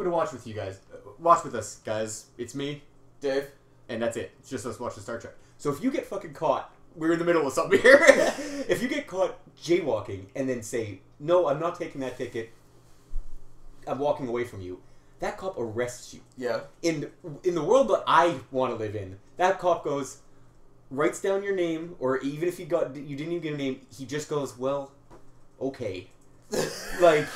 to watch with you guys. Watch with us, guys. It's me, Dave. and that's it. It's just us watching Star Trek. So if you get fucking caught, we're in the middle of something here. If you get caught jaywalking and then say, no, I'm not taking that ticket, I'm walking away from you, that cop arrests you. Yeah. In the world that I want to live in, that cop goes, writes down your name, or even if you didn't even get a name, he just goes, well, okay. Like,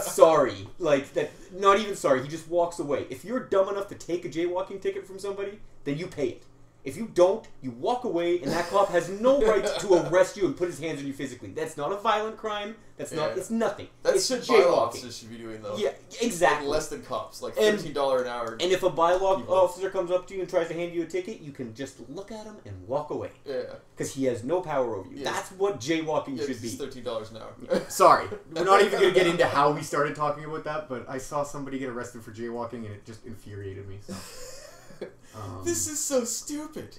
sorry. Like, that. Not even sorry, he just walks away. If you're dumb enough to take a jaywalking ticket from somebody, then you pay it. If you don't, you walk away, and that cop has no right to arrest you and put his hands on you physically. That's not a violent crime. That's not. It's nothing. That's it's shit bylaw officers should be doing, though. Yeah, exactly. Like less than cops, like $13 an hour. And if a bylaw officer comes up to you and tries to hand you a ticket, you can just look at him and walk away. Yeah. Because he has no power over you. Yeah. That's what jaywalking should be. It's $13 an hour. Sorry. We're not even going to get into how we started talking about that, but I saw somebody get arrested for jaywalking, and it just infuriated me. So. This is so stupid.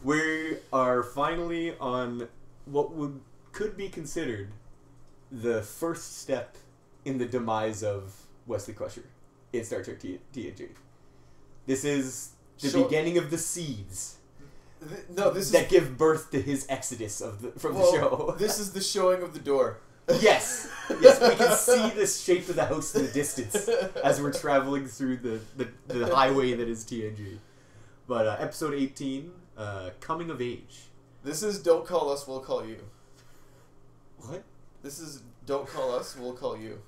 We are finally on what could be considered the first step in the demise of Wesley Crusher in Star Trek TNG. This is the beginning of the seeds that give birth to his exodus from the show. This is the showing of the door. Yes, yes, we can see the shape of the house in the distance as we're traveling through the highway that is TNG. But episode 18, Coming of Age. This is Don't Call Us, We'll Call You. What? This is Don't Call Us, We'll Call You.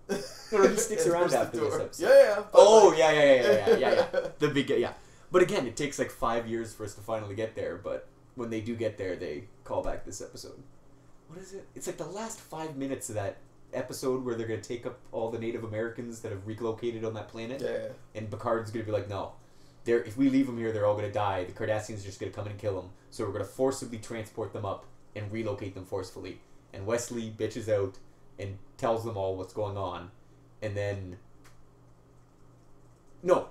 No, he sticks around after this episode. Yeah. Oh, yeah. The big, yeah. But again, it takes like 5 years for us to finally get there, but when they do get there, they call back this episode. What is it? It's like the last 5 minutes of that episode where they're going to take up all the Native Americans that have relocated on that planet. Yeah. And Picard's going to be like, no. If we leave them here, they're all going to die. The Cardassians are just going to come in and kill them. So we're going to forcibly transport them up and relocate them forcefully. And Wesley bitches out and tells them all what's going on. And then... No.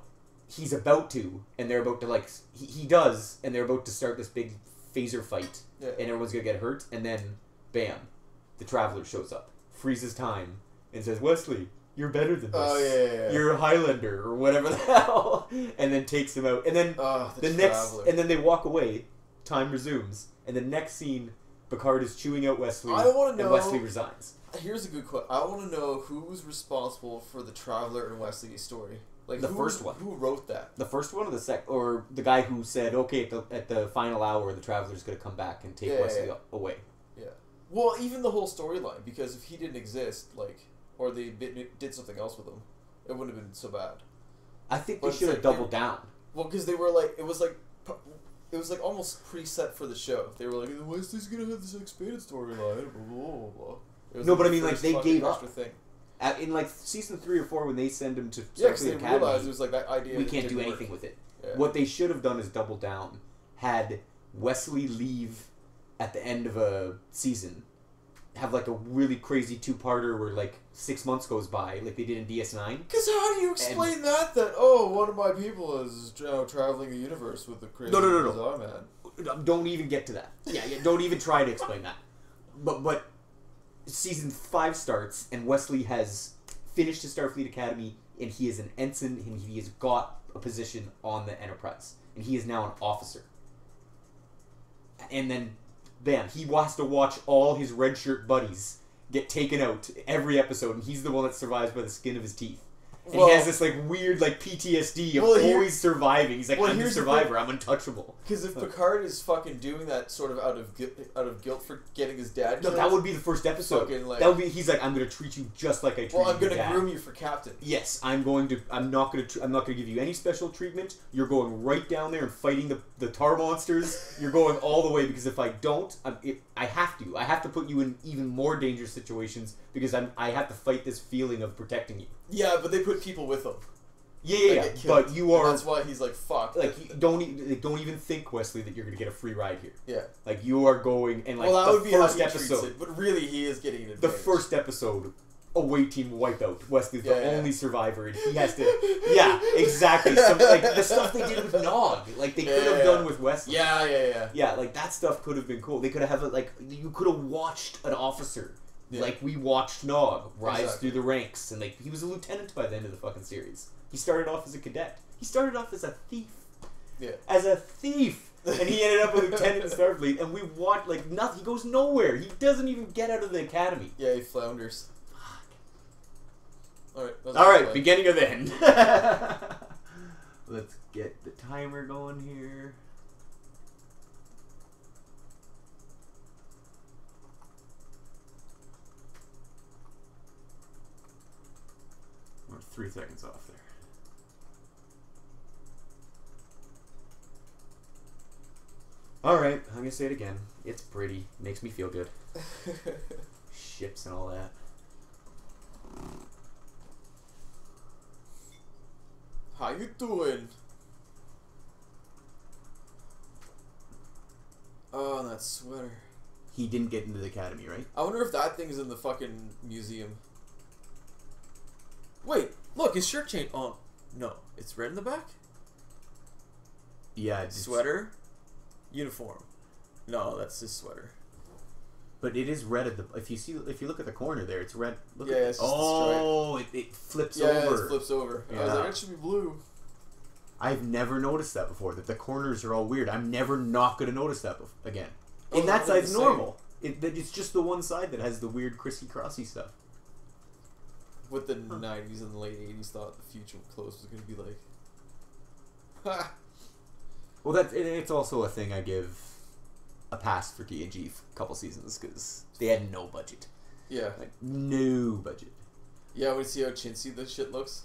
He's about to. And they're about to, like... He does. And they're about to start this big phaser fight. Yeah. And everyone's going to get hurt. And then... Bam. The Traveler shows up, freezes time, and says, Wesley, you're better than this. Oh, yeah. You're a Highlander, or whatever the hell. And then takes him out. And then and then they walk away, time resumes, and the next scene, Picard is chewing out Wesley, and Wesley resigns. Here's a good question. I want to know who's responsible for the Traveler and Wesley story. Like first one. Who wrote that? The first one or the guy who said, okay, at the final hour, the Traveler's going to come back and take Wesley away. Yeah. Well, even the whole storyline, because if he didn't exist, like, or they did something else with him, it wouldn't have been so bad. I think they should have doubled down. Well, because they were like, it was like almost preset for the show. They were like, Wesley's gonna have this expanded storyline, blah blah blah. No, but I mean, like, they gave up. Thing. In like season 3 or 4, when they send him to the academy, realized it was like that idea. We can't do anything with it. Yeah. What they should have done is double down. Had Wesley leave at the end of a season, have like a really crazy 2-parter where like 6 months goes by, like they did in DS9. Because how do you explain that one of my people is traveling the universe with the crazy No. man. Don't even get to that. Yeah, don't even try to explain that. But season 5 starts and Wesley has finished his Starfleet Academy and he is an ensign and he has got a position on the Enterprise and he is now an officer. And then bam, he has to watch all his red shirt buddies get taken out every episode, and he's the one that survives by the skin of his teeth. And he has this like weird like PTSD of always surviving. He's like, I'm the survivor. I'm untouchable. Because if Picard is fucking doing that sort of out of guilt for getting his dad killed, no, that would be the first episode. That would be. He's like, I'm going to treat you just like I treat. I'm going to groom you for captain. Yes, I'm going to. I'm not going to give you any special treatment. You're going right down there and fighting the tar monsters. You're going all the way because if I don't, I have to. I have to put you in even more dangerous situations because I have to fight this feeling of protecting you. Yeah, but they put people with him. Yeah. But you are. And that's why he's like, fuck. Like, don't even think, Wesley, that you're going to get a free ride here. Yeah. Like, you are going and like that the would be first how he episode. Treats it, but really, he is getting an advantage. The first episode, away team wipeout. Wesley's the only survivor, and he has to. Yeah, exactly. Like the stuff they did with Nog, like they could have done with Wesley. Yeah. Yeah, like that stuff could have been cool. They could have it like you could have watched an officer Yeah. Like we watched Nog rise Exactly. through the ranks, and like he was a lieutenant by the end of the fucking series. He started off as a cadet. He started off as a thief. Yeah. As a thief, and he ended up a lieutenant in Starfleet. And we watched like nothing. He goes nowhere. He doesn't even get out of the academy. Yeah, he flounders. Alright. Alright, beginning of the end. Let's get the timer going here. We're 3 seconds off there. Alright, I'm gonna say it again. It's pretty. Makes me feel good. Ships and all that. How you doing? Oh, that sweater. He didn't get into the academy, right? I wonder if that thing's in the fucking museum. Wait, look, his shirt chain. Oh, no, it's red in the back. Yeah, it's Sweater, uniform. No, that's his sweater. But it is red at the. If you look at the corner there, it's red. Look Yeah, at it's just a oh, it flips Yeah, over. it flips over. I was Yeah. like, it should be blue. I've never noticed that before. That the corners are all weird. I'm never not gonna notice that again. Oh, And that they're side's the same. normal. It's just the one side that has the weird crissy-crossy stuff. What the 90s and the late 80s thought the future clothes was going to be like. Ha! Well, it's also a thing I give a pass for TNG a couple seasons because they had no budget. Yeah. Like no budget. Yeah, we see how chintzy this shit looks.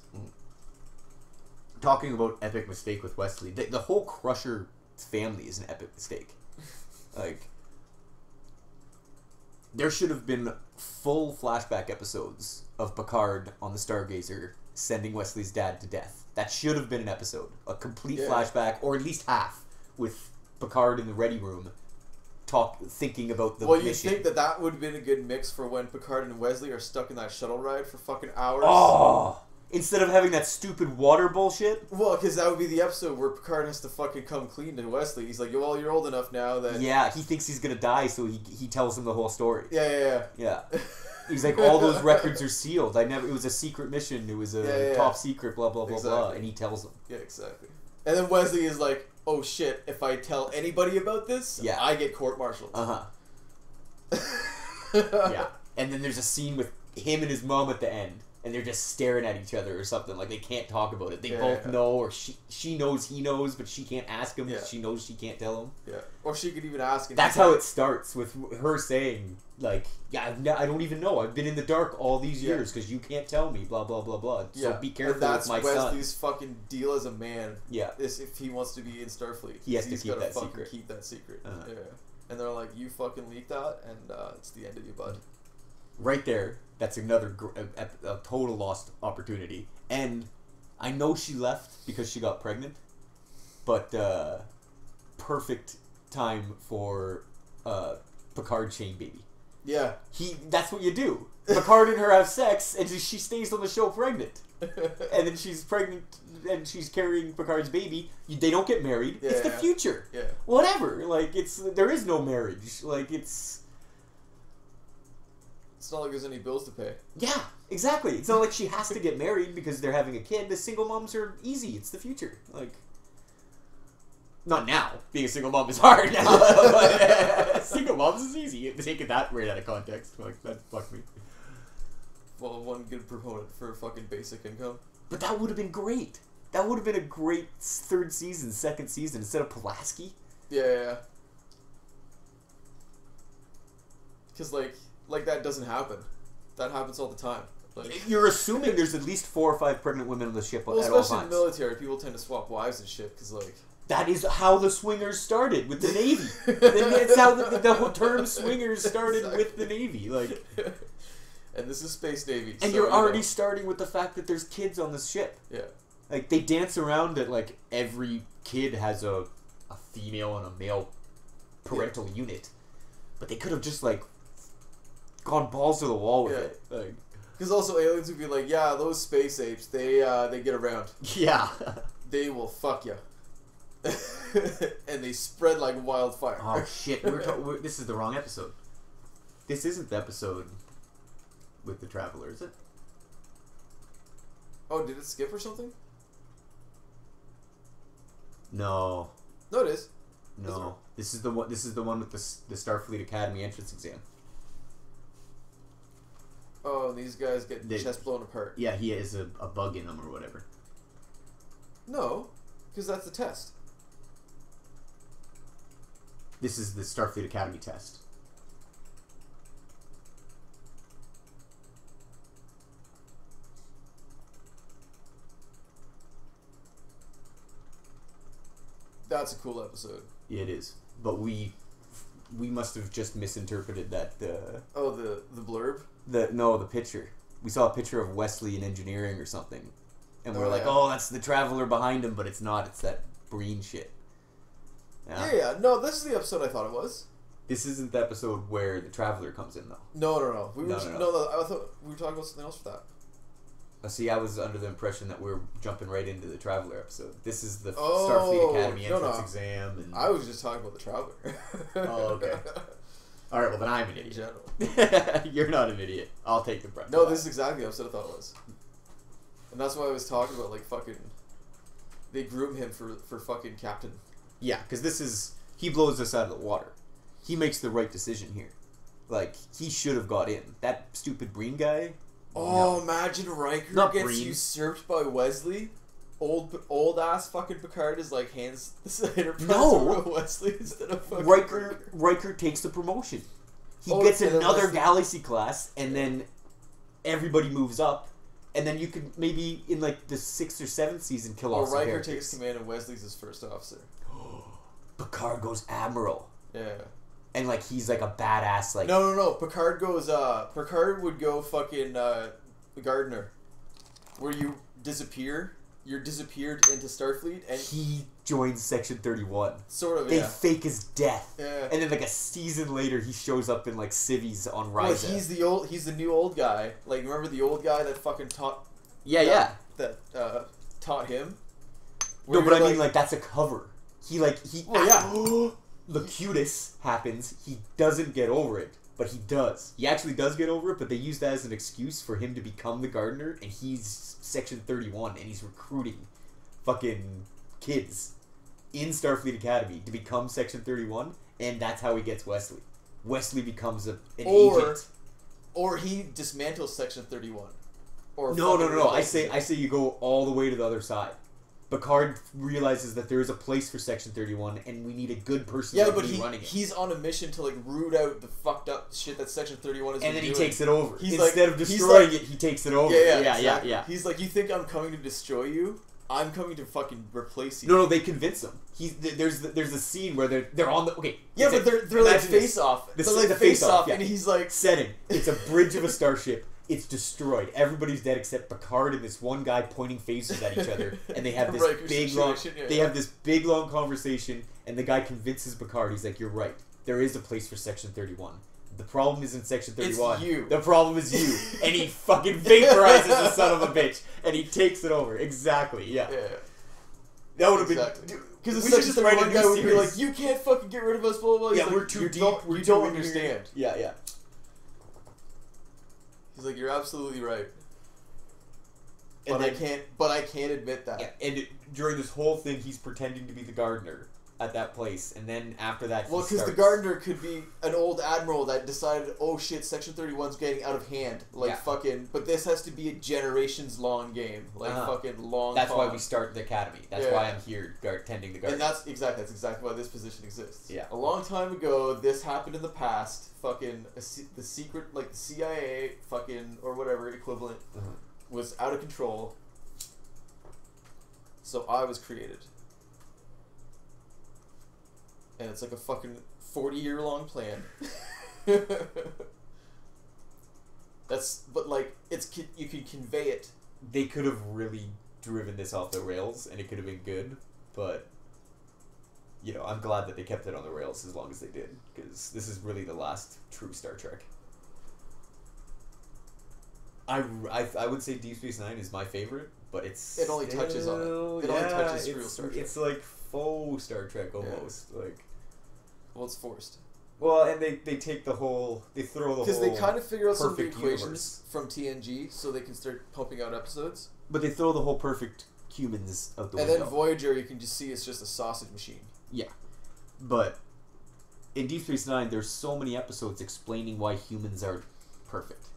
Talking about epic mistake with Wesley, the whole Crusher family is an epic mistake. Like, there should have been full flashback episodes of Picard on the Stargazer sending Wesley's dad to death. That should have been an episode. A complete flashback, or at least half, with Picard in the ready room thinking about the mission. You think that would have been a good mix for when Picard and Wesley are stuck in that shuttle ride for fucking hours? Oh! Instead of having that stupid water bullshit? Well, because that would be the episode where Picard has to fucking come clean to Wesley. He's like, well, you're old enough now that... Yeah, he thinks he's gonna die, so he tells him the whole story. Yeah. He's like, all those records are sealed. It was a secret mission. It was a top secret, blah, blah, blah, blah. And he tells them. Yeah, exactly. And then Wesley is like, oh shit, if I tell anybody about this, I get court-martialed. Yeah. And then there's a scene with him and his mom at the end. And they're just staring at each other or something. Like, they can't talk about it. They both know, or she knows he knows, but she can't ask him. She knows she can't tell him. Yeah. Or she could even ask him. That's how it starts, with her saying, like, I don't even know. I've been in the dark all these years because you can't tell me, blah, blah, blah, blah. So be careful with my son. That's Wesley's fucking deal as a man. Yeah. Is if he wants to be in Starfleet. He has to keep that secret. Uh-huh. Yeah. And they're like, you fucking leaked that, and it's the end of you, bud. Right there. That's another a total lost opportunity. And I know she left because she got pregnant, but perfect time for Picard chain baby. Yeah. That's what you do. Picard and her have sex, and she stays on the show pregnant. And then she's pregnant, and she's carrying Picard's baby. They don't get married. It's the future. Yeah. Whatever. Like, there is no marriage. Like, it's not like there's any bills to pay. Yeah, exactly. It's not like she has to get married because they're having a kid. The single moms are easy. It's the future. Like, not now. Being a single mom is hard now. But, single moms is easy. Taking that right out of context, like, that fucked me. Well, one good proponent for fucking basic income. But that would have been great. That would have been a great second season instead of Pulaski. Yeah. Because like that doesn't happen. That happens all the time. Like, you're assuming there's at least 4 or 5 pregnant women on the ship at all times. Especially in the military, people tend to swap wives and shit. Because that is how the swingers started with the Navy. It's how the whole term swingers started with the Navy. Like, and this is Space Navy. And you're already starting with the fact that there's kids on this ship. Yeah. Like, they dance around that, like, every kid has a female and a male parental unit. But they could have just, like, gone balls to the wall with it. Like, because also aliens would be like, yeah, those space apes, they get around. Yeah. They will fuck you. And they spread like wildfire. Oh, shit. This is the wrong episode. This isn't the episode with the Traveler, is it? Oh, did it skip or something? No. No, it is. No. This is the one. This is the one with the Starfleet Academy entrance exam. Oh, and these guys get chest blown apart. Yeah, he has a bug in him or whatever. No, because that's the test. This is the Starfleet Academy test. That's a cool episode. Yeah, it is. But we must have just misinterpreted that. Oh, the blurb? The picture. We saw a picture of Wesley in engineering or something. And we're like, yeah. oh, that's the Traveler behind him, but it's not. It's that Breen shit. Yeah. No, this is the episode I thought it was. This isn't the episode where the Traveler comes in, though. No. I thought we were talking about something else for that. See, I was under the impression that we're jumping right into the Traveler episode. This is the Starfleet Academy entrance exam. And... I was just talking about the Traveler. Oh, okay. All right, well, then I'm an idiot. In general. You're not an idiot. I'll take the brunt. No, this is exactly the episode I thought it was. And that's why I was talking about, like, fucking... They groom him for fucking captain. Yeah, because this is... He blows us out of the water. He makes the right decision here. Like, he should have got in. That stupid Breen guy... Oh, no. Imagine Riker gets Breen. usurped by Wesley. Old ass fucking Picard is like hands the Enterprise No. over to Wesley instead of fucking Riker takes the promotion. He gets another Galaxy class, and then everybody moves up, and then you could maybe in like the 6th or 7th season kill off some Riker characters. takes command and Wesley's his first officer. Picard goes Admiral. Yeah. And like he's like a badass like No. Picard would go fucking Gardner. Where you disappear. You're disappeared into Starfleet and he joins Section 31. Sort of, They fake his death. Yeah. And then like a season later he shows up in like civvies on Ryza. Well, he's the new old guy. Like remember the old guy that fucking taught that taught him? No, but I mean like that's a cover. Yeah. Locutus happens. He doesn't get over it, but he does. He actually does get over it, but they use that as an excuse for him to become the Gardener, and he's Section 31, and he's recruiting fucking kids in Starfleet Academy to become Section 31, and that's how he gets Wesley. Wesley becomes an agent. Or he dismantles Section 31. Or No. I say you go all the way to the other side. Picard realizes that there is a place for Section 31, and we need a good person to be running it. He's on a mission to like root out the fucked up shit that Section 31 is doing. And then he takes it over. He's Instead of destroying it, he takes it over. Yeah. He's like, you think I'm coming to destroy you? I'm coming to fucking replace you. No, they convince him. There's a scene where they're on the Yeah, but they're like face off. They're like face off, and he's like setting. It's a bridge of a starship. It's destroyed. Everybody's dead except Picard and this one guy pointing phasers at each other, and they have this big long conversation. And the guy convinces Picard. He's like, "You're right. There is a place for Section 31. The problem isn't Section 31. It's you. The problem is you." And he fucking vaporizes the son of a bitch, and he takes it over. Exactly. Yeah. That would have been. Because the Section 31 guy would be like, "You can't fucking get rid of us." Blah blah blah. Yeah, we're too deep. You don't understand. Yeah. He's like, "You're absolutely right." But I can't admit that. Yeah, and during this whole thing, he's pretending to be the Gardener at that place, and then after that, because the Gardener could be an old admiral that decided, oh shit, Section 31's getting out of hand, fucking. But this has to be a generations long game, fucking long. That's why we start the academy. That's why I'm here tending the Gardener. And that's exactly why this position exists. Yeah. A long time ago, this happened in the past. Fucking the secret, like the CIA, fucking or whatever equivalent, was out of control. So I was created. And it's like a fucking 40-year-long plan. But like you can convey it. They could have really driven this off the rails, and it could have been good. But I'm glad that they kept it on the rails as long as they did, because this is really the last true Star Trek. I would say Deep Space Nine is my favorite, but it only touches on it. It only touches real Star Trek. It's like faux Star Trek almost. Well, it's forced. Well, and they take the whole... They throw the whole... Because they kind of figure out some of the perfect equations universe. from TNG so they can start pumping out episodes. But they throw the whole perfect humans out the And window. then Voyager, you can just see it's just a sausage machine. Yeah. But in Deep Space Nine, there's so many episodes explaining why humans are perfect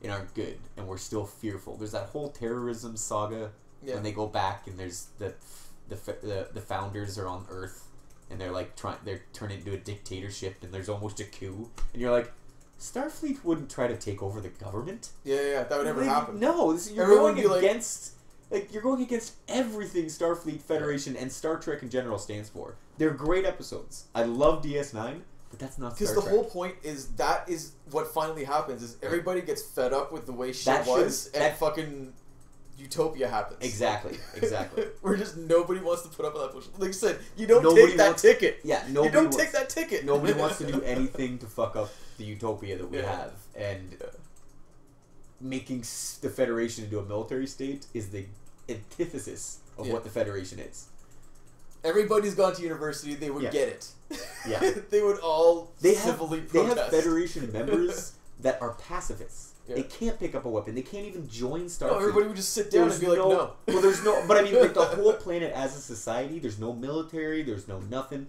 and aren't good, and we're still fearful. There's that whole terrorism saga when they go back, and there's the founders are on Earth, and they're turned into a dictatorship, and there's almost a coup, and you're like, Starfleet wouldn't try to take over the government. Yeah, that would never happen. No, you're going against. You're going against everything Starfleet Federation and Star Trek in general stands for. They're great episodes. I love DS9, but that's not Star Trek. Because the whole point is that is what finally happens, is everybody gets fed up with the way shit was, and fucking utopia happens. Exactly. Where just nobody wants to put up with that bullshit. Like I said, you don't take that ticket. Yeah, you don't take that ticket. Nobody wants to do anything to fuck up the utopia that we have. And making the Federation into a military state is the antithesis of what the Federation is. Everybody's gone to university, they would get it. Yeah. They would all civilly protest. They have Federation members that are pacifists. Yeah. They can't pick up a weapon. They can't even join Starfleet. No, everybody would just sit down and be like, no. Well, there's no... But I mean, like, the whole planet as a society, there's no military, there's no nothing,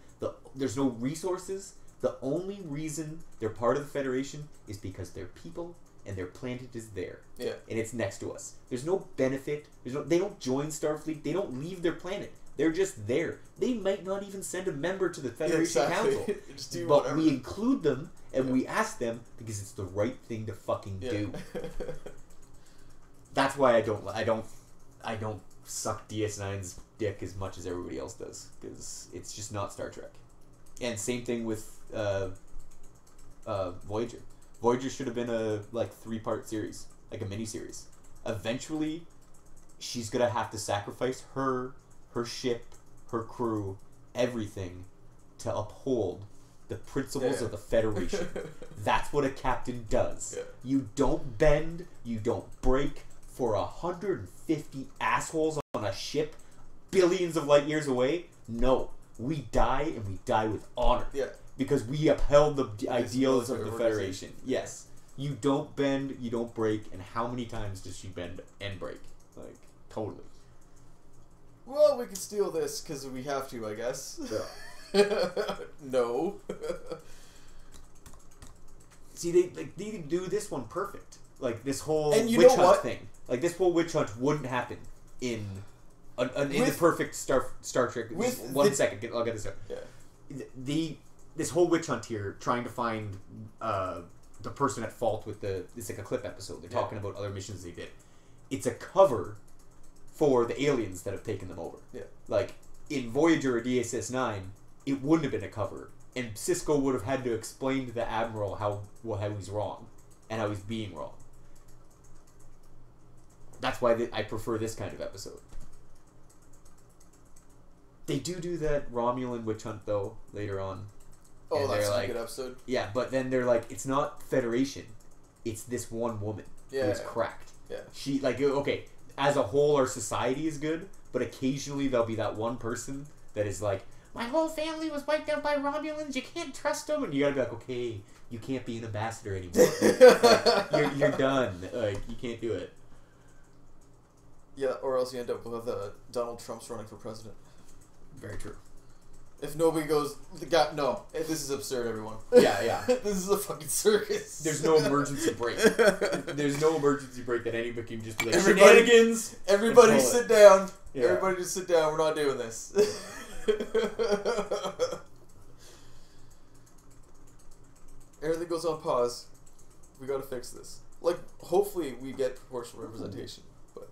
there's no resources. The only reason they're part of the Federation is because they're people and their planet is there. Yeah. And it's next to us. There's no benefit. They don't join Starfleet. They don't leave their planet. They're just there. They might not even send a member to the Federation Council. Just do but whatever. we include them and we ask them because it's the right thing to fucking do. That's why I don't suck DS9's dick as much as everybody else does, because it's just not Star Trek. And same thing with Voyager. Voyager should have been a 3-part series, like a mini-series. Eventually, she's gonna have to sacrifice her ship, her crew, everything to uphold the principles of the Federation. That's what a captain does. Yeah. You don't bend, you don't break for 150 assholes on a ship billions of light years away. No. We die, and we die with honor. Yeah. Because we upheld the ideals of the Federation. Yes. You don't bend, you don't break, and how many times does she bend and break? Like, totally. Well, we can steal this because we have to, I guess. Yeah. No. See, they do this one perfect. Like, this whole witch hunt thing. Like, this whole witch hunt wouldn't happen in the perfect Star Trek. I'll get this out. Yeah. This whole witch hunt here, trying to find the person at fault with it's like a clip episode. They're talking about other missions they did. It's a cover for the aliens that have taken them over. Yeah. Like, in Voyager or DSS-9, it wouldn't have been a cover. And Cisco would have had to explain to the Admiral how he's wrong. And how he's being wrong. That's why I prefer this kind of episode. They do that Romulan witch hunt, though, later on. Oh, that's a good episode. Yeah, but then they're like, it's not Federation. It's this one woman who's cracked. Yeah. She, okay, as a whole, our society is good, but occasionally there'll be that one person that is like, my whole family was wiped out by Romulans, you can't trust them, and you gotta be like, okay, you can't be an ambassador anymore. You're done. You can't do it. Yeah, or else you end up with Donald Trump's running for president. Very true. If nobody goes, no, this is absurd, everyone. Yeah. This is a fucking circus. There's no emergency break. There's no emergency break that anybody can just be like, shenanigans! Everybody sit down. Yeah. Everybody just sit down. We're not doing this. Everything goes on pause. We gotta fix this. Hopefully we get proportional representation. But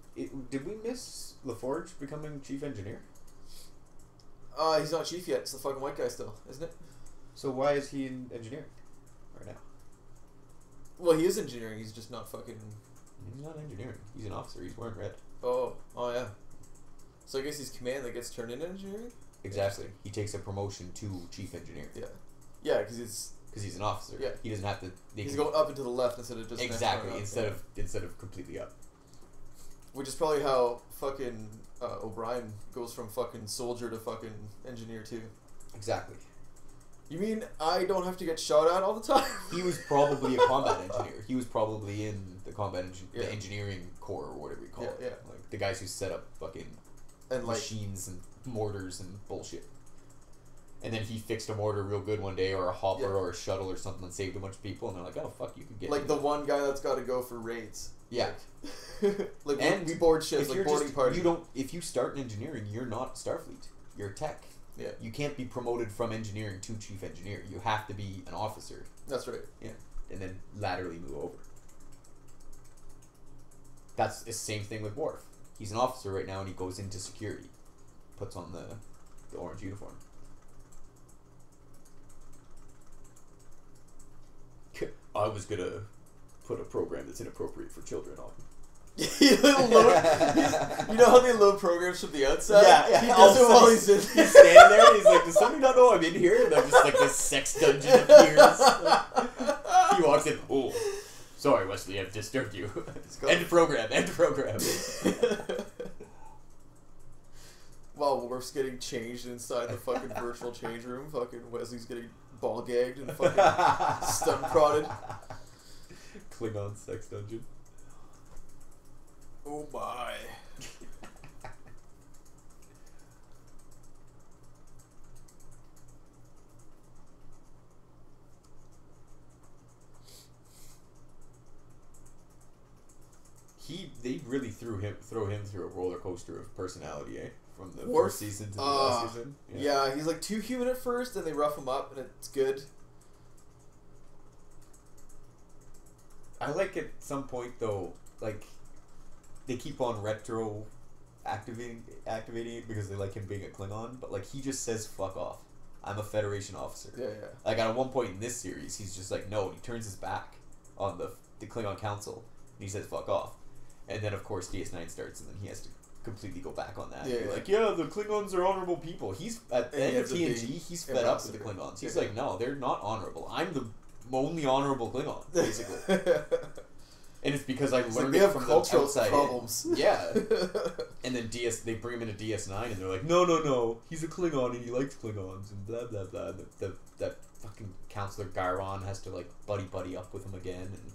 did we miss LaForge becoming chief engineer? He's not chief yet. It's the fucking white guy still, isn't it? So why is he in engineering right now? Well, he is engineering. He's just not fucking... He's not engineering. He's an officer. He's wearing red. Oh yeah. So I guess he's command that gets turned into engineering? Exactly. He takes a promotion to chief engineer. Yeah. Yeah, because he's an officer. Yeah. He doesn't have to... He's going up and to the left instead of just... Exactly. Instead of completely up. Which is probably how fucking O'Brien goes from fucking soldier to fucking engineer too. Exactly. You mean I don't have to get shot at all the time? He was probably a combat engineer. He was probably in the the engineering corps or whatever you call it. Yeah. Like the guys who set up fucking and machines and mortars and bullshit. And then he fixed a mortar real good one day, or a hopper, or a shuttle, or something, and saved a bunch of people. And they're like, "Oh fuck, you can get like the one guy that's got to go for raids." Yeah, like and we board ships, like boarding party. You don't. If you start in engineering, you're not Starfleet. You're a tech. Yeah. You can't be promoted from engineering to chief engineer. You have to be an officer. That's right. Yeah, and then laterally move over. That's the same thing with Worf. He's an officer right now, and he goes into security, puts on the orange uniform. I was gonna put a program that's inappropriate for children on. You know how they load programs from the outside? Yeah. He does it while he's in. He's standing there. And he's like, "Does somebody not know I'm in here?" And then just like this sex dungeon appears. He walks in. "Oh, sorry, Wesley, I've disturbed you." End program. End program. While Worf's getting changed inside the fucking virtual change room, fucking Wesley's getting ball gagged and fucking stun prodded. Klingon sex dungeon. Oh my. They really throw him through a roller coaster of personality, eh? From the Worf? first season to the last season. Yeah, he's like too human at first, and they rough him up, and it's good. I like at some point though, like they keep on retro activating it because they like him being a Klingon, but like he just says "fuck off." I'm a Federation officer. Yeah. Like at one point in this series, he's just like, no, and he turns his back on the Klingon Council and he says "fuck off," and then of course DS9 starts, and then he has to completely go back on that. Yeah. Like, yeah, the Klingons are honorable people. He's at the end of TNG, he's fed up with the Klingons. He's like, no, they're not honorable. I'm the only honorable Klingon, basically. And it's because I learned it from the outside problems. Yeah. And then they bring him into DS9 and they're like, no, he's a Klingon and he likes Klingons and blah blah blah. That fucking Counselor Gyron has to like buddy up with him again, and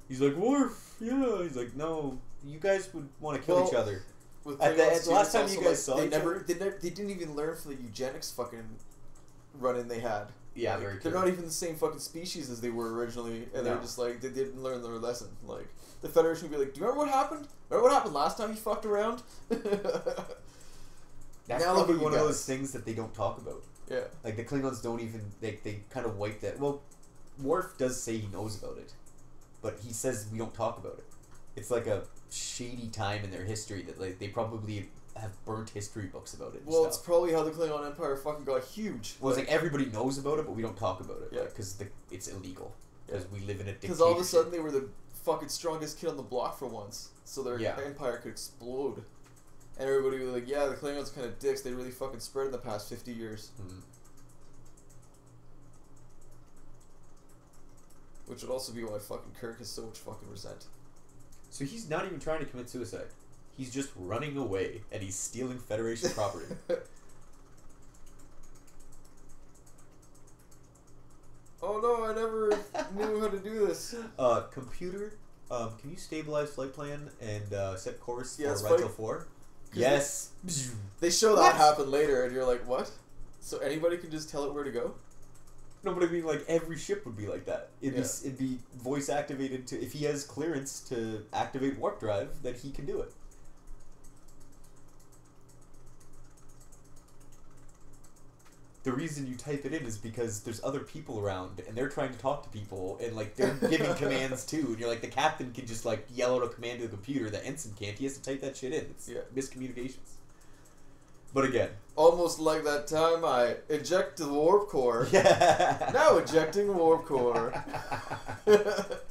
he's like, Worf, yeah. He's like, no, you guys would want to kill each other. At the last time you guys saw each other, they didn't even learn from the eugenics fucking run-in they had. Yeah, like, very true. They're not even the same fucking species as they were originally, and they're just like, they didn't learn their lesson. Like, the Federation would be like, do you remember what happened? Remember what happened last time you fucked around? That's now probably one of those things that they don't talk about. Yeah. Like, the Klingons don't even, they kind of wipe that. Well, Worf does say he knows about it, but he says we don't talk about it. It's like a shady time in their history that like they probably have burnt history books about it. Well, it's probably how the Klingon Empire fucking got huge. Well, it's like everybody knows about it, but we don't talk about it. Yeah. Because it's illegal. Because we live in a dictatorship. Because all of a sudden they were the fucking strongest kid on the block for once, so their empire could explode. And everybody was like, yeah, the Klingons kind of dicks. They really fucking spread in the past 50 years. Mm-hmm. Which would also be why fucking Kirk has so much fucking resent. So he's not even trying to commit suicide. He's just running away, and he's stealing Federation property. Oh no, I never knew how to do this. Computer, can you stabilize flight plan and set course for Yes, Right 4? Yes. They show that happen later, and you're like, what? So anybody can just tell it where to go? No, but I mean, like, every ship would be like that. It'd be voice activated to... If he has clearance to activate warp drive, then he can do it. The reason you type it in is because there's other people around, and they're trying to talk to people, and, like, they're giving commands, too. And you're like, the captain can just, like, yell out a command to the computer. The ensign can't. He has to type that shit in. It's miscommunications. But again... Almost like that time I eject the warp core. Yeah. Now ejecting warp core.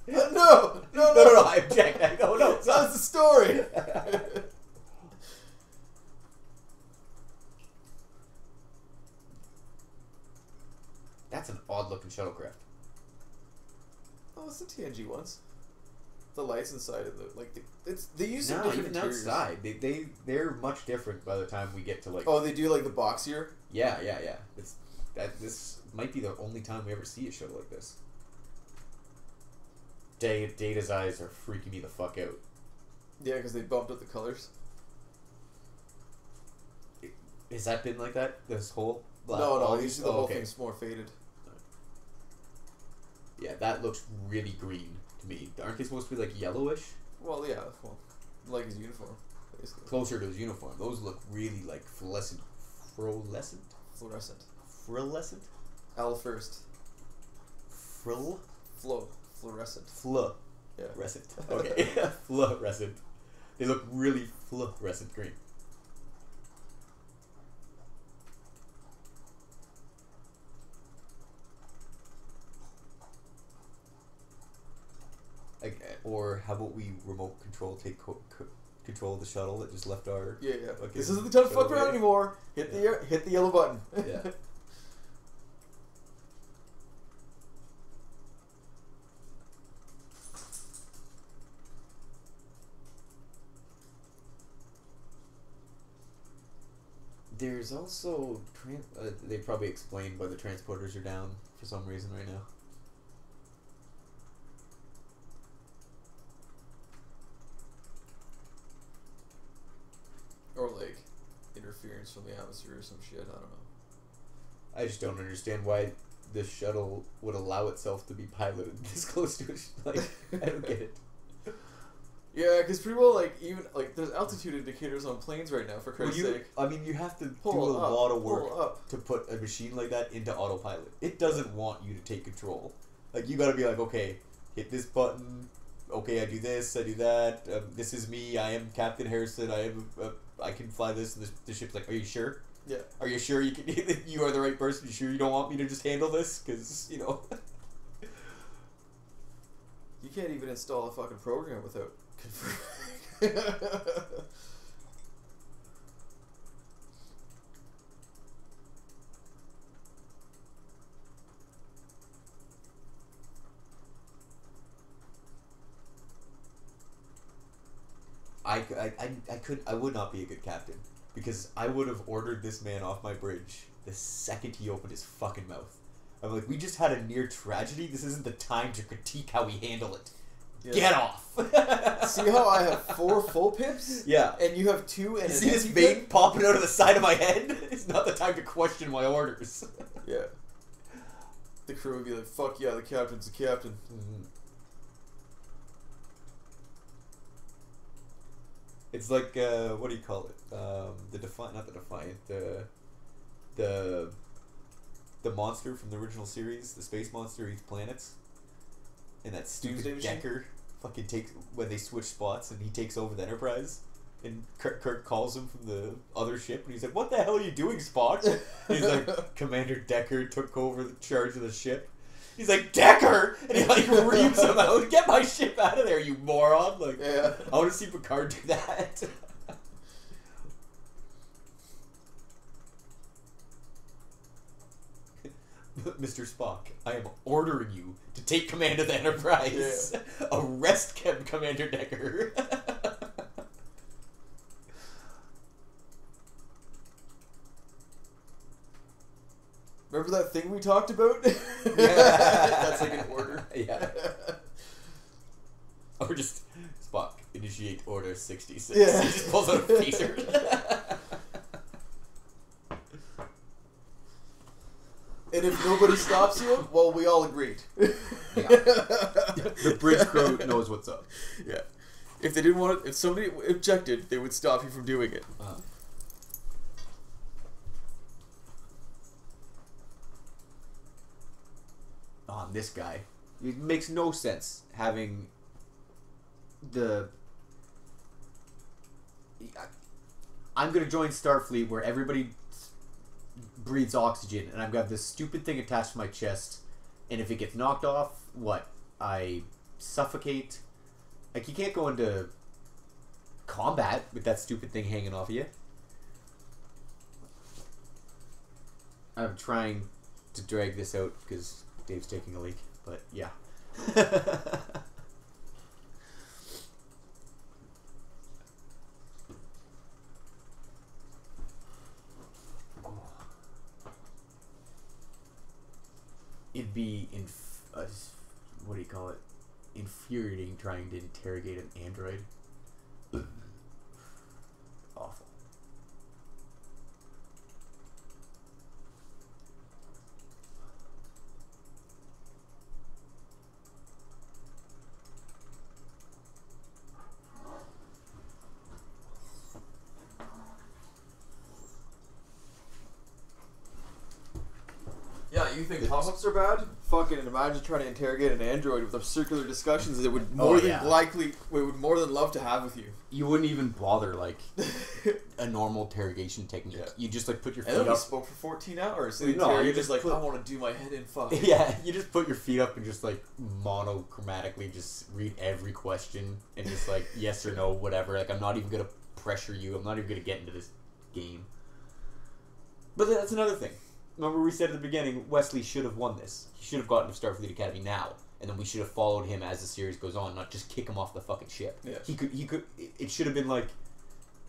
No, I eject. No. That's the story. That's an odd-looking shuttlecraft. Oh, it's the TNG ones. The lights inside of they use some different even interiors. outside they're much different by the time we get to like. Oh, they do like the boxier. Yeah. this might be the only time we ever see a shuttle like this. Data's eyes are freaking me the fuck out. Yeah, because they bumped up the colors. Has that been like that this whole? No. Usually the whole thing's more faded. Yeah, that looks really green to me. Aren't they supposed to be like yellowish? Well, yeah. Well, like his uniform, basically. Closer to his uniform. Those look really like fluorescent. Fluorescent. L first. Fluorescent. Yeah. Fluorescent. Okay. Fluorescent. They look really fluorescent green. Or how about we remote control take control of the shuttle that just left our... Yeah. This isn't the time to fuck around anymore. Hit the yellow button. Yeah. There's also... they probably explained why the transporters are down for some reason right now. Or like interference from the atmosphere or some shit. I don't know. I just don't understand why the shuttle would allow itself to be piloted this close to it. Like, I don't get it. Yeah, because people even there's altitude indicators on planes right now. For Christ's sake. I mean, you have to do a lot of work to put a machine like that into autopilot. It doesn't want you to take control. Like, you got to be like, okay, hit this button. Okay, I do this, I do that. This is me. I am Captain Harrison. I can fly this. And the ship's like, are you sure? Yeah. Are you sure you can? You are the right person? You sure you don't want me to just handle this? Because You can't even install a fucking program without confirming. I would not be a good captain because I would have ordered this man off my bridge the second he opened his fucking mouth. I'm like, we just had a near tragedy. This isn't the time to critique how we handle it. Yeah. Get off. See how I have 4 full pips? Yeah. And you have 2 and see this vein popping out of the side of my head? It's not the time to question my orders. Yeah. The crew would be like, fuck yeah, the captain's the captain. Mm-hmm. It's like, what do you call it? Not the Defiant, the monster from the original series, the space monster eats planets. And that stupid Decker fucking takes, when they switch spots and he takes over the Enterprise. And Kirk calls him from the other ship and he's like, what the hell are you doing, Spock? And he's like, Commander Decker took over the charge of the ship. He's like, Decker! And he like reams him out. Get my ship out of there, you moron! Like, yeah. I want to see Picard do that. Mr. Spock, I am ordering you to take command of the Enterprise. Yeah. Arrest Commander Decker. Remember that thing we talked about? Yeah. That's like an order. Yeah. Or just, Spock, initiate order 66. Yeah. He just pulls out a phaser. And if nobody stops you, well, we all agreed. Yeah. The bridge crew knows what's up. Yeah. If they didn't want it, if somebody objected, they would stop you from doing it. On this guy, it makes no sense having I'm gonna join Starfleet where everybody breathes oxygen and I've got this stupid thing attached to my chest, and if it gets knocked off, what? I suffocate. Like, you can't go into combat with that stupid thing hanging off of you. I'm trying to drag this out because Dave's taking a leak, but yeah. what do you call it? Infuriating trying to interrogate an android. Awful. Yeah, you think pop-ups are bad? Fucking imagine trying to interrogate an android with the circular discussions it would more than love to have with you. You wouldn't even bother like a normal interrogation technique. Yeah. You just like put your feet up. And spoke for 14 hours. No, you just like I want to do my head in fuck. Yeah, you just put your feet up and just like monochromatically just read every question and just like yes or no, whatever. Like I'm not even gonna pressure you. I'm not even gonna get into this game. But that's another thing. Remember we said at the beginning, Wesley should have won this. He should have gotten to Starfleet Academy now, and then we should have followed him as the series goes on, not just kick him off the fucking ship. Yeah. He could. It should have been like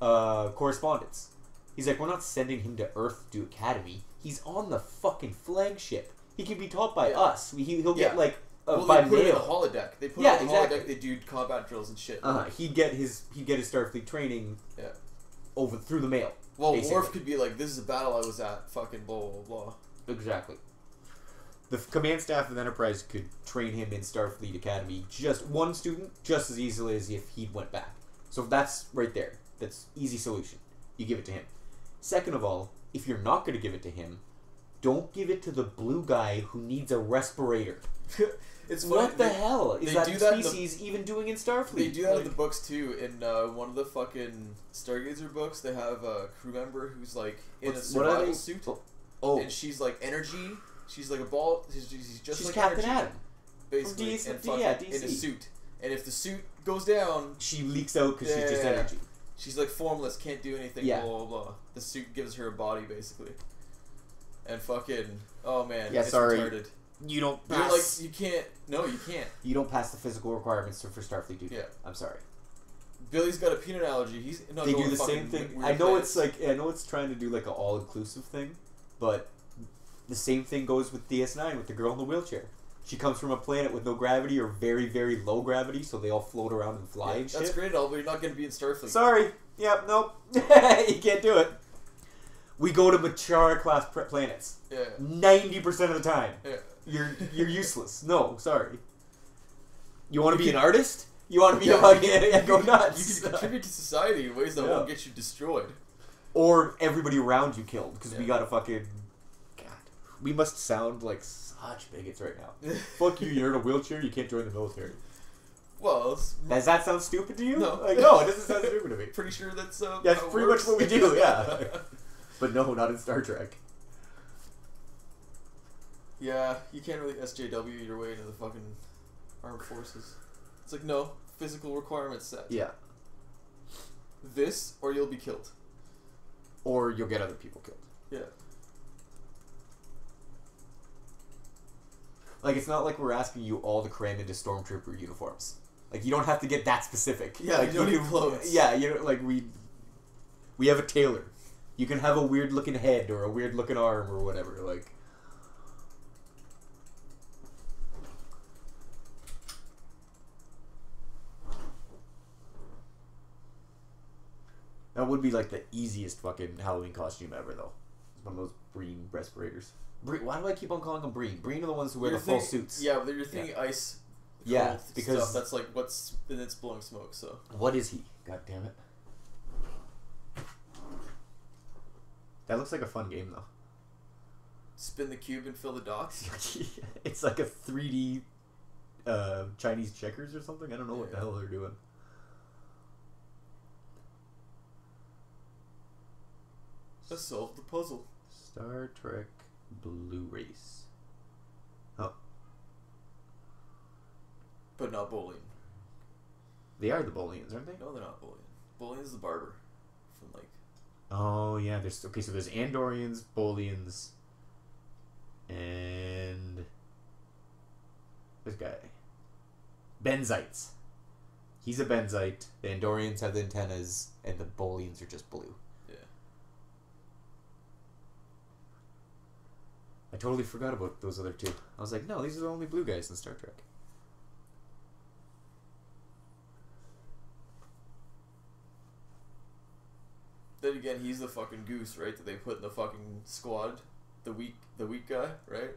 correspondence. He's like, we're not sending him to Earth to do Academy. He's on the fucking flagship. He can be taught by us. He'll get like by they put mail. Him in the holodeck. They put him in the holodeck. They do combat drills and shit. He'd get his Starfleet training. Yeah. Over through the mail. Well, Worf could be like, this is a battle I was at, fucking blah, blah, blah. Exactly. The command staff of the Enterprise could train him in Starfleet Academy, just one student, just as easily as if he went back. So that's right there. That's easy solution. You give it to him. Second of all, if you're not going to give it to him, don't give it to the blue guy who needs a respirator. It's what the hell is that species even doing in Starfleet? They do that in the books too. In one of the fucking Stargazer books, they have a crew member who's like in a survival suit. Oh, and she's like energy. She's like a ball. She's just like Captain energy, Adam, basically, DC. In a suit. And if the suit goes down, she leaks out because she's just energy. She's like formless, can't do anything. Yeah. Blah blah blah. The suit gives her a body basically. And fucking oh man, yeah, it's sorry. retarded. You don't pass. You're like, you can't. No, you can't. You don't pass the physical requirements for Starfleet duty. Yeah. I'm sorry. Billy's got a peanut allergy. He's not they going do the same thing. I know it's like I know it's trying to do like an all-inclusive thing, but the same thing goes with DS9 with the girl in the wheelchair. She comes from a planet with no gravity or very, very low gravity, so they all float around and fly and shit. That's great, but you're not going to be in Starfleet. Sorry. Yep. Nope. You can't do it. We go to Machara class planets. Yeah. 90% of the time. Yeah. You're useless. No, sorry. You want to be an artist? You want to be go nuts. You can contribute to society in ways that won't get you destroyed. Or everybody around you killed, because we got to fucking... God. We must sound like such bigots right now. Fuck you, you're in a wheelchair, you can't join the military. Well... Does that sound stupid to you? No. Like, no, it doesn't sound stupid to me. Pretty sure that's... That's pretty much what we do, yeah. But no, not in Star Trek. Yeah, you can't really SJW your way into the fucking armed forces. It's like, no, physical requirements set. Yeah. This, or you'll be killed. Or you'll get other people killed. Yeah. Like, it's not like we're asking you all to cram into Stormtrooper uniforms. Like, you don't have to get that specific. Yeah, like, you don't need clothes. Yeah, you know, like, we have a tailor. You can have a weird-looking head or a weird-looking arm or whatever, like... That would be like the easiest fucking Halloween costume ever, though. It's one of those Breen respirators. Why do I keep on calling them Breen? Breen are the ones who wear the full suits. Yeah, but you're thinking ice. Yeah, because stuff. That's like what's and it's blowing smoke. So what is he? God damn it! That looks like a fun game, though. Spin the cube and fill the dots. It's like a 3D Chinese checkers or something. I don't know what the hell they're doing. Let's solve the puzzle. Star Trek Blue Race. Oh. But not Bolian. They are the Bolians, aren't they? No, they're not Bolian. Bolian's the barber. From like... Oh, yeah. So there's Andorians, Bolians, and... this guy. Benzites. He's a Benzite. The Andorians have the antennas, and the Bolians are just blue. I totally forgot about those other two. I was like, no, these are the only blue guys in Star Trek. Then again, he's the fucking goose, right? That they put in the fucking squad. The weak guy, right?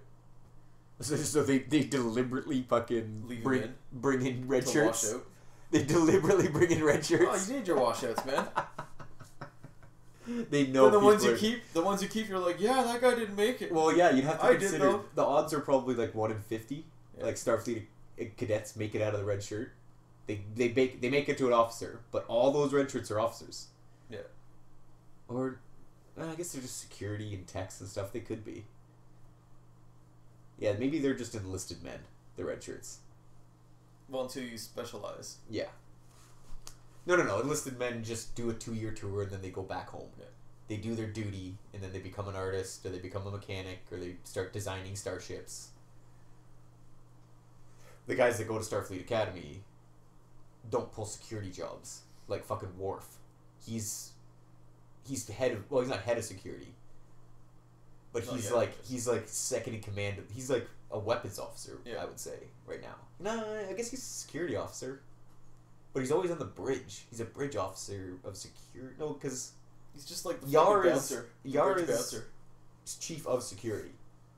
So they deliberately fucking bring in red to shirts. Wash out. They deliberately bring in red shirts. Oh, you need your washouts, man. They know the ones you keep, you're like, yeah, that guy didn't make it. Well, yeah, you'd have to consider did, the odds are probably like 1 in 50. Yeah. Like Starfleet cadets make it out of the red shirt. They make it to an officer, but all those red shirts are officers. Yeah. Or, I guess they're just security and techs and stuff. They could be. Yeah, maybe they're just enlisted men, the red shirts. Well, until you specialize. Yeah. No. Enlisted men just do a 2-year tour and then they go back home. Yeah. They do their duty and then they become an artist or they become a mechanic or they start designing starships. The guys that go to Starfleet Academy don't pull security jobs like fucking Worf. He's he's not head of security, but he's like second in command of, he's like a weapons officer, I would say, right now. No, I guess he's a security officer, but he's always on the bridge. He's a bridge officer of security. No, because he's just like the Yar bouncer. is chief of security.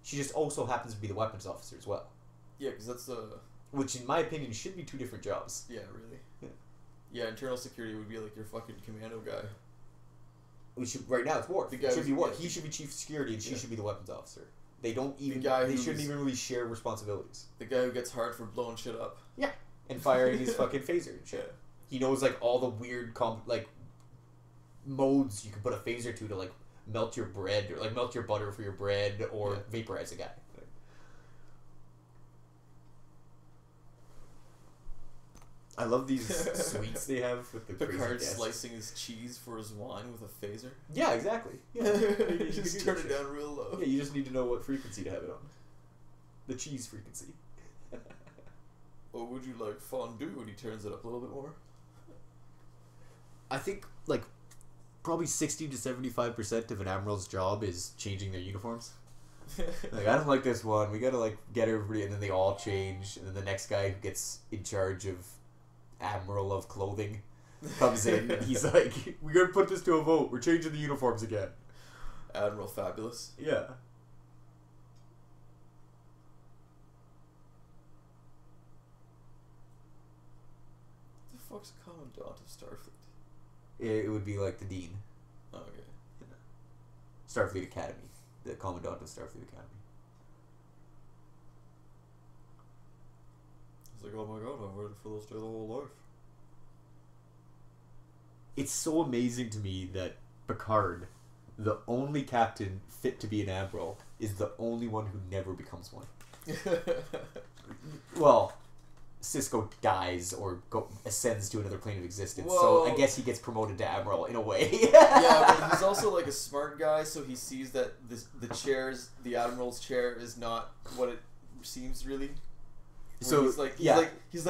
She just also happens to be the weapons officer as well. Yeah, because that's the... Which, in my opinion, should be 2 different jobs. Yeah, really. Yeah, internal security would be like your fucking commando guy. Right now it's Worf. The guy should be Worf. Yeah. He should be chief of security and she should be the weapons officer. They don't even. They shouldn't even really share responsibilities. The guy who gets hard for blowing shit up. Yeah, and firing his fucking phaser and shit. Yeah. He knows like all the weird modes you can put a phaser to like melt your bread or like melt your butter for your bread or vaporize a guy. I love these sweets they have with the Picard slicing his cheese for his wine with a phaser. Yeah, exactly. Yeah. You just turn it down real low. Yeah, you just need to know what frequency to have it on. The cheese frequency. Or would you like fondue when he turns it up a little bit more? I think like probably 60 to 75% of an admiral's job is changing their uniforms. Like, I don't like this one. We gotta like get everybody, and then they all change, and then the next guy who gets in charge of Admiral of Clothing comes in and he's like, we're gonna put this to a vote, we're changing the uniforms again. Admiral Fabulous. Yeah. What the fuck's Commandant of Starfleet? It would be like the Dean. Oh, okay. Starfleet Academy. The Commandant of Starfleet Academy. Like, oh my god, I've waited for this day the whole life. It's so amazing to me that Picard, the only captain fit to be an admiral, is the only one who never becomes one. Well, Sisko dies or ascends to another plane of existence, so I guess he gets promoted to admiral in a way. Yeah, but he's also like a smart guy, so he sees that the admiral's chair is not what it seems really. So he's like,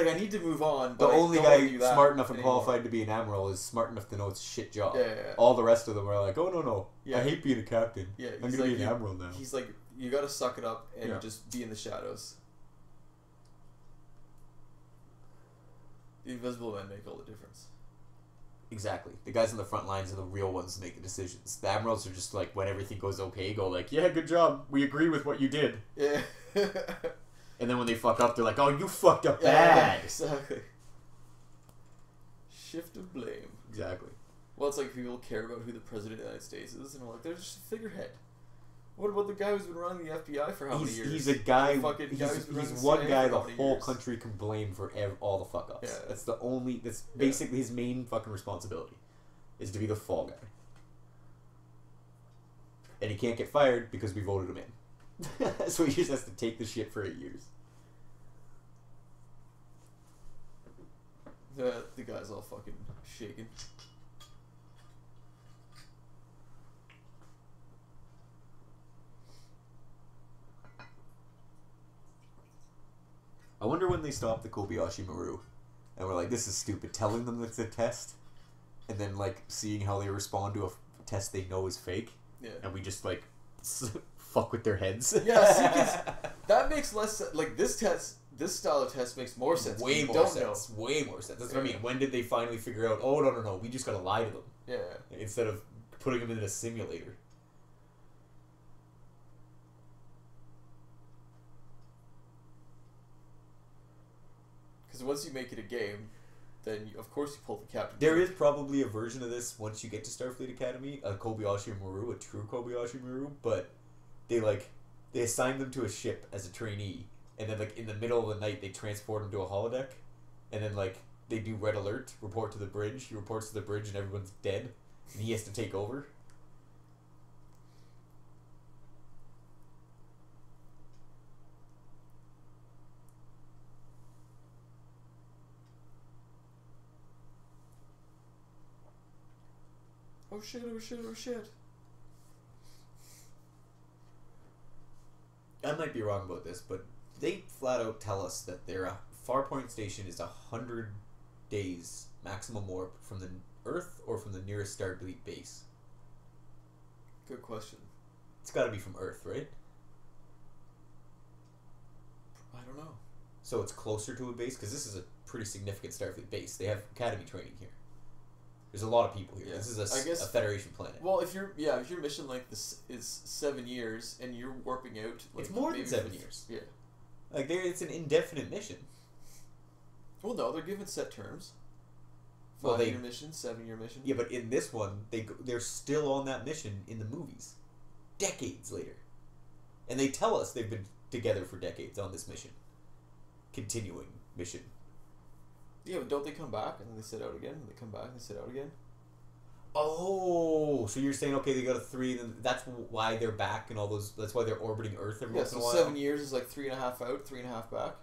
I need to move on. But the only guy smart enough and qualified to be an admiral is smart enough to know it's a shit job. Yeah. All the rest of them are like, oh no, I hate being a captain. Yeah, I'm gonna be an admiral now. He's like, you gotta suck it up and just be in the shadows. The invisible men make all the difference. Exactly. The guys on the front lines are the real ones to make the decisions. The admirals are just like, when everything goes okay, go like, yeah, good job. We agree with what you did. Yeah. And then when they fuck up, they're like, oh, you fucked up bad. Exactly. Shift of blame. Exactly. Well, it's like people care about who the president of the United States is, and I'm like, they're just a figurehead. What about the guy who's been running the FBI for how many years? He's a guy. He's one guy the whole country can blame for all the fuck ups. Yeah. That's basically his main fucking responsibility, is to be the fall guy. And he can't get fired because we voted him in. So he just has to take the shit for 8 years. The guy's all fucking shaking. I wonder when they stop the Kobayashi Maru and we're like, this is stupid, telling them it's a test and then like seeing how they respond to a test they know is fake. Yeah. And we just like fuck with their heads. Yeah, see, 'cause that makes less sense. Like, this style of test makes more sense. Way more sense. Way more sense. That's what I mean. When did they finally figure out, oh, no, we just gotta lie to them. Yeah. Instead of putting them in a simulator. Because once you make it a game, then of course you pull the captain. There is probably a version of this once you get to Starfleet Academy, a Kobayashi Maru, a true Kobayashi Maru, but they assign them to a ship as a trainee, and then like in the middle of the night they transport him to a holodeck, and then like they do red alert, report to the bridge. He reports to the bridge and everyone's dead, and he has to take over. Oh shit, oh shit, oh shit. I might be wrong about this, but they flat out tell us that their Farpoint station is 100 days maximum warp from the Earth or from the nearest Starfleet base. Good question. It's got to be from Earth, right? I don't know. So it's closer to a base? Because this is a pretty significant Starfleet base. They have academy training here. There's a lot of people here. Yeah. This is a Federation planet. Well, if your mission length is 7 years and you're warping out, like, it's more than 7 years. Yeah, like it's an indefinite mission. Well, no, they're given set terms. 5-year mission, 7-year mission. Yeah, but in this one, they're still on that mission in the movies, decades later, and they tell us they've been together for decades on this mission, continuing mission. Yeah, but don't they come back and then they sit out again? And they come back and they sit out again? Oh, so you're saying, okay, they got a 3, then that's why they're back and all those. That's why they're orbiting Earth every once in a while. 7 years is like 3.5 out, 3.5 back.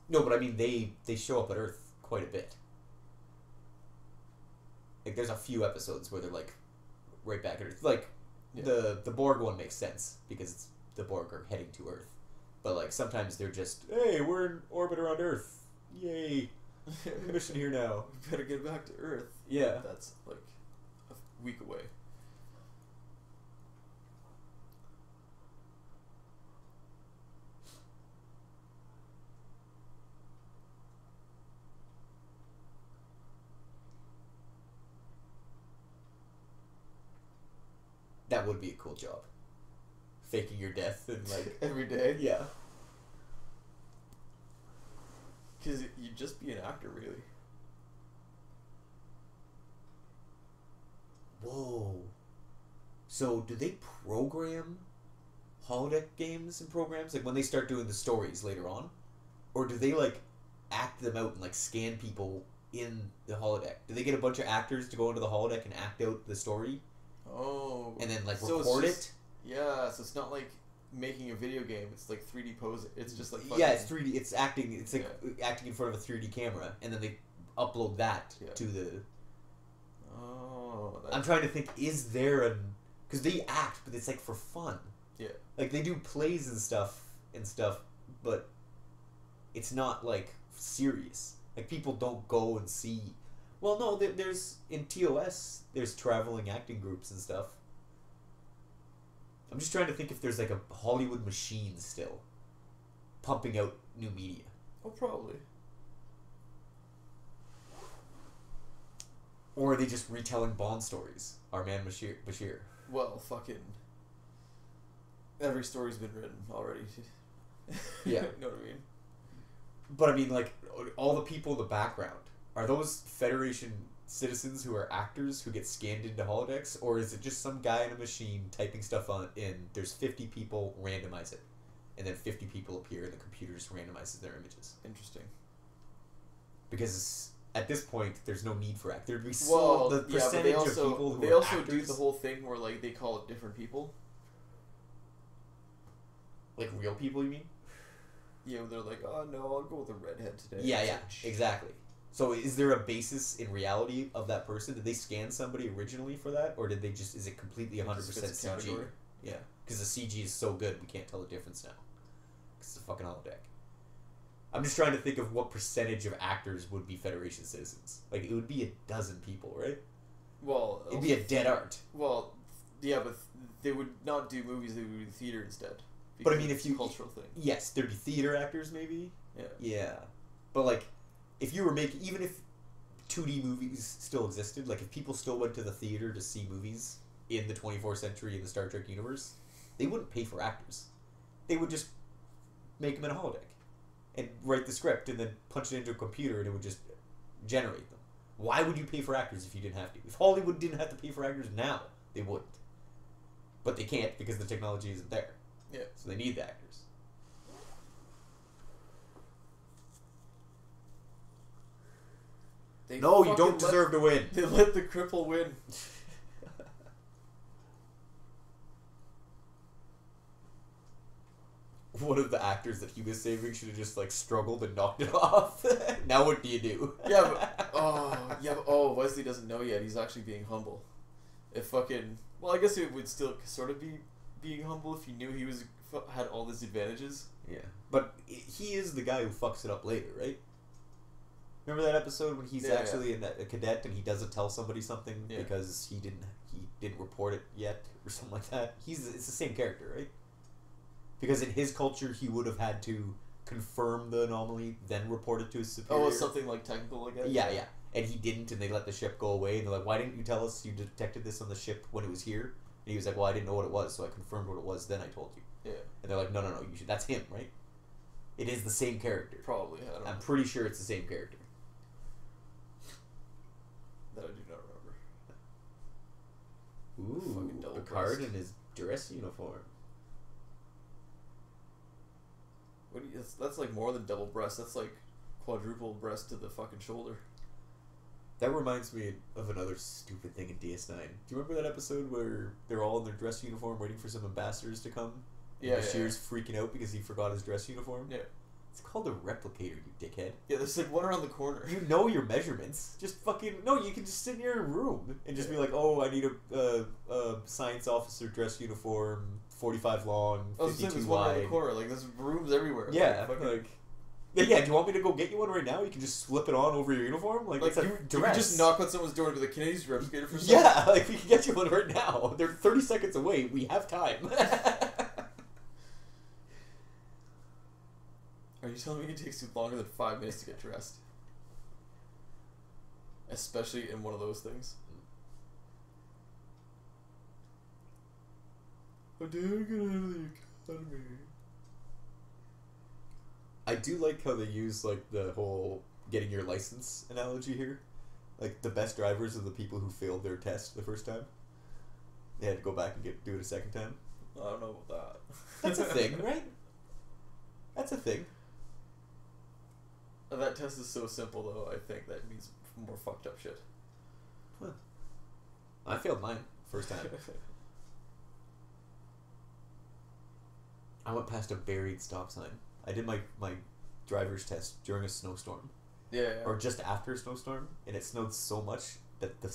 No, but I mean they show up at Earth quite a bit. Like there's a few episodes where they're like right back at Earth. Like the Borg one makes sense because the Borg are heading to Earth, but like sometimes they're just, hey, we're in orbit around Earth. Yay! Mission here now. We better get back to Earth. Yeah. That's like a week away. That would be a cool job. Faking your death and like every day. Yeah. Because you'd just be an actor, really. Whoa. So, do they program holodeck games and programs? Like, when they start doing the stories later on? Or do they, like, act them out and, like, scan people in the holodeck? Do they get a bunch of actors to go into the holodeck and act out the story? Oh. And then, like, record it? Yeah, so it's not like making a video game. It's like 3D pose. It's just like it's 3D. It's acting. It's like acting in front of a 3D camera, and then they upload that to the. Oh. I'm trying to think. Is there because they act, but it's like for fun. Yeah. Like they do plays and stuff, but it's not like serious. Like people don't go and see. Well, no, there's in TOS. There's traveling acting groups and stuff. I'm just trying to think if there's like a Hollywood machine still pumping out new media. Oh, probably. Or are they just retelling Bond stories? Our man Bashir. Well, fucking every story's been written already. Yeah. Know what I mean? But I mean, like, all the people in the background, are those Federation citizens who are actors who get scanned into holodecks, or is it just some guy in a machine typing stuff in? There's 50 people, randomize it, and then 50 people appear, and the computer just randomizes their images. Interesting. Because at this point, there's no need for act. There'd be the percentage of people who they are also actors, do the whole thing where like they call it different people. Like real people, you mean? Yeah, they're like, oh no, I'll go with a redhead today. Yeah, exactly. So is there a basis in reality of that person? Did they scan somebody originally for that? Or did they just, is it completely 100% CG? Category? Yeah, because the CG is so good, we can't tell the difference now. Because it's a fucking holodeck. I'm just trying to think of what percentage of actors would be Federation citizens. Like, it would be a dozen people, right? Well... It'd be a dead art. Well, Yeah, but they would not do movies. They would do theater instead. But I mean, if you cultural thing. Yes, there'd be theater actors maybe. Yeah. Yeah, but like, if you were making, even if 2D movies still existed, like if people still went to the theater to see movies in the 24th century in the Star Trek universe, they wouldn't pay for actors. They would just make them in a holodeck and write the script and then punch it into a computer and it would just generate them. Why would you pay for actors if you didn't have to? If Hollywood didn't have to pay for actors now, they wouldn't. But they can't because the technology isn't there. Yeah. So they need the actors. No, you don't deserve to win. They let the cripple win. One of the actors that he was saving should have just like struggled and knocked it off. Now what do you do? Wesley doesn't know yet. He's actually being humble. I guess it would still sort of be being humble if he knew he had all these advantages. Yeah, but he is the guy who fucks it up later, right? Remember that episode when he's actually a cadet and he doesn't tell somebody something because he didn't report it yet or something like that? It's the same character, right? Because in his culture he would have had to confirm the anomaly, then report it to his superior. Oh, it's something like technical, I guess? Yeah. And he didn't, and they let the ship go away, and they're like, why didn't you tell us you detected this on the ship when it was here? And he was like, well, I didn't know what it was, so I confirmed what it was, then I told you. Yeah. And they're like, no, you should. That's him, right? It is the same character. Probably, I'm pretty sure it's the same character. That I do not remember. Ooh, Picard in his dress uniform. That's like more than double breast. That's like quadruple breast to the fucking shoulder. That reminds me of another stupid thing in DS9. Do you remember that episode where they're all in their dress uniform waiting for some ambassadors to come? And Bashir's freaking out because he forgot his dress uniform? Yeah. It's called a replicator, you dickhead. Yeah, there's like one around the corner. You know your measurements. Just fucking... No, you can just sit in your room and just be like, oh, I need a science officer dress uniform, 45 long, 52 there's wide. one around the corner. Like, there's rooms everywhere. Yeah, Yeah, do you want me to go get you one right now? You can just slip it on over your uniform? Like it's you can just knock on someone's door and be like, can I use your replicator for something? Yeah, like we can get you one right now. They're 30 seconds away. We have time. Are you telling me it takes you longer than 5 minutes to get dressed? Especially in one of those things. I did get out of the academy. I do like how they use like the whole getting your license analogy here. Like the best drivers are the people who failed their test the first time. They had to go back and do it a second time. I don't know about that. That's a thing, right? That's a thing. That test is so simple, though. I think that means more fucked up shit. Huh. I failed mine first time. I went past a buried stop sign. I did my driver's test during a snowstorm. Yeah. Or just after a snowstorm, and it snowed so much that the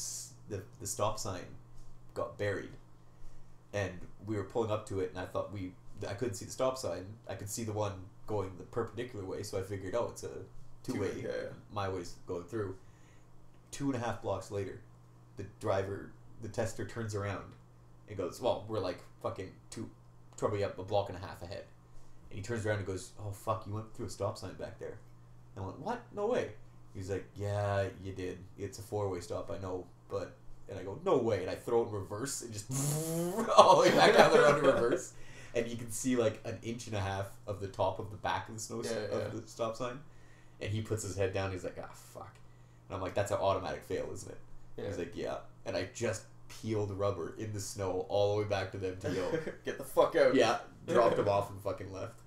stop sign got buried. And we were pulling up to it, and I couldn't see the stop sign. I could see the one going the perpendicular way, so I figured, oh, it's a two-way. Yeah. My way's going through. 2.5 blocks later, the tester turns around and goes, well, we're like fucking probably up a block and a half ahead. And he turns around and goes, oh, fuck, you went through a stop sign back there. And I went, what? No way. He's like, yeah, you did. It's a 4-way stop, I know, but... And I go, no way. And I throw it in reverse and just all the way back down the road in reverse. And you can see like 1.5 inches of the top of the back of the of the stop sign. And he puts his head down. He's like, ah, fuck. And I'm like, that's an automatic fail, isn't it? Yeah. He's like, yeah. And I just peeled rubber in the snow all the way back to the MTO. Get the fuck out. Yeah. Dropped him off and fucking left.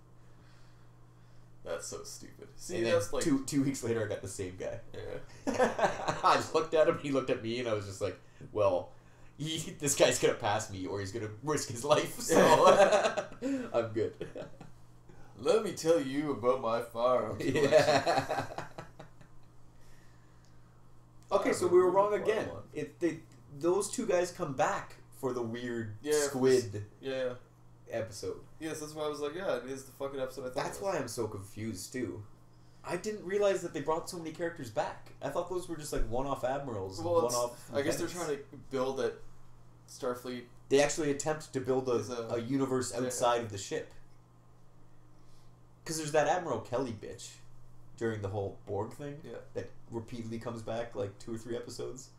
That's so stupid. See, and that's then like 2 weeks later, I got the same guy. Yeah. I just looked at him. He looked at me, and I was just like, "Well, this guy's gonna pass me, or he's gonna risk his life. So I'm good." Let me tell you about my firearms collection. Yeah. Okay, so we were wrong again. Those two guys come back for the weird squid episode. Yes, that's why I was like, yeah, it is the fucking episode I thought. That's why I'm so confused too. I didn't realize that they brought so many characters back. I thought those were just like one-off admirals. Well, I guess they're trying to build it Starfleet. They actually attempt to build a universe outside of the ship. Because there's that Admiral Kelly bitch during the whole Borg thing that repeatedly comes back like 2 or 3 episodes.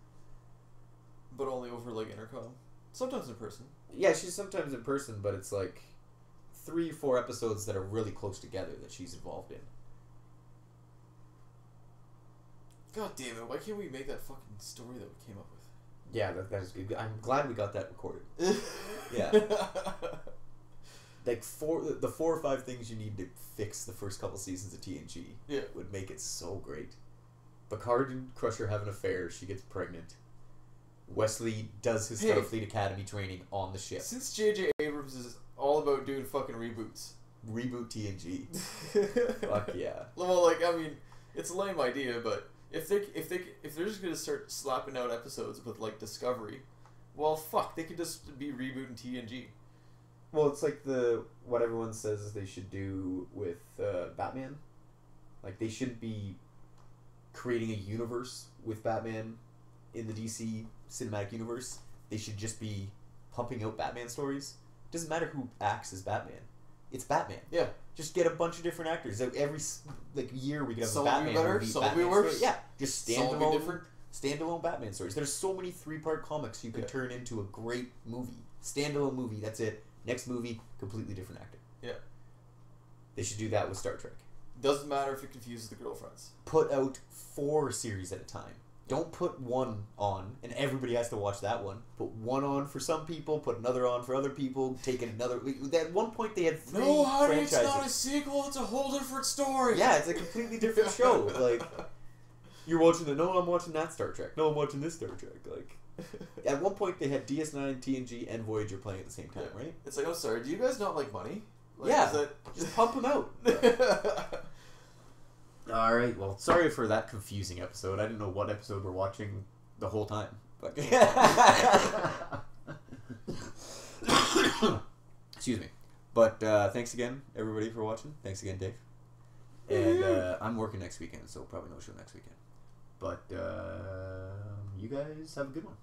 But only over like intercom. Sometimes in person. Yeah, she's sometimes in person, but it's like 3 or 4 episodes that are really close together that she's involved in. God damn it, why can't we make that fucking story that we came up with? Yeah, that is good. I'm glad we got that recorded. Yeah. Like the 4 or 5 things you need to fix the first couple seasons of TNG would make it so great. Picard and Crusher have an affair, she gets pregnant. Wesley does his Starfleet Academy training on the ship. Since J.J. Abrams is all about doing fucking reboots. Reboot TNG. Fuck yeah. Well, like, I mean, it's a lame idea, but if they're just gonna start slapping out episodes with like Discovery, well, fuck, they could just be rebooting TNG. Well, it's like what everyone says they should do with Batman. Like, they shouldn't be creating a universe with Batman in the DC cinematic universe. They should just be pumping out Batman stories. Doesn't matter who acts as Batman. It's Batman. Yeah. Just get a bunch of different actors. Every year we could have some a Batman movie. Some Batman will be worse. Story. Yeah. Just standalone Batman stories. There's so many 3-part comics you could turn into a great movie. Standalone movie. That's it. Next movie, completely different actor. Yeah. They should do that with Star Trek. Doesn't matter if it confuses the girlfriends. Put out 4 series at a time. Don't put one on and everybody has to watch that one. Put one on for some people, put another on for other people, take another. At one point they had 3 No, honey, franchises. it's not a sequel, it's a whole different story. Yeah, it's a completely different show. Like, you're watching no, I'm watching that Star Trek. No, I'm watching this Star Trek. Like, at one point they had DS9, TNG, and Voyager playing at the same time, right? It's like, oh, sorry, do you guys not like money? Like, yeah, just pump them out. Alright, well, sorry for that confusing episode. I didn't know what episode we're watching the whole time. But excuse me. But thanks again, everybody, for watching. Thanks again, Dave. And I'm working next weekend, so probably no show next weekend. But you guys have a good one.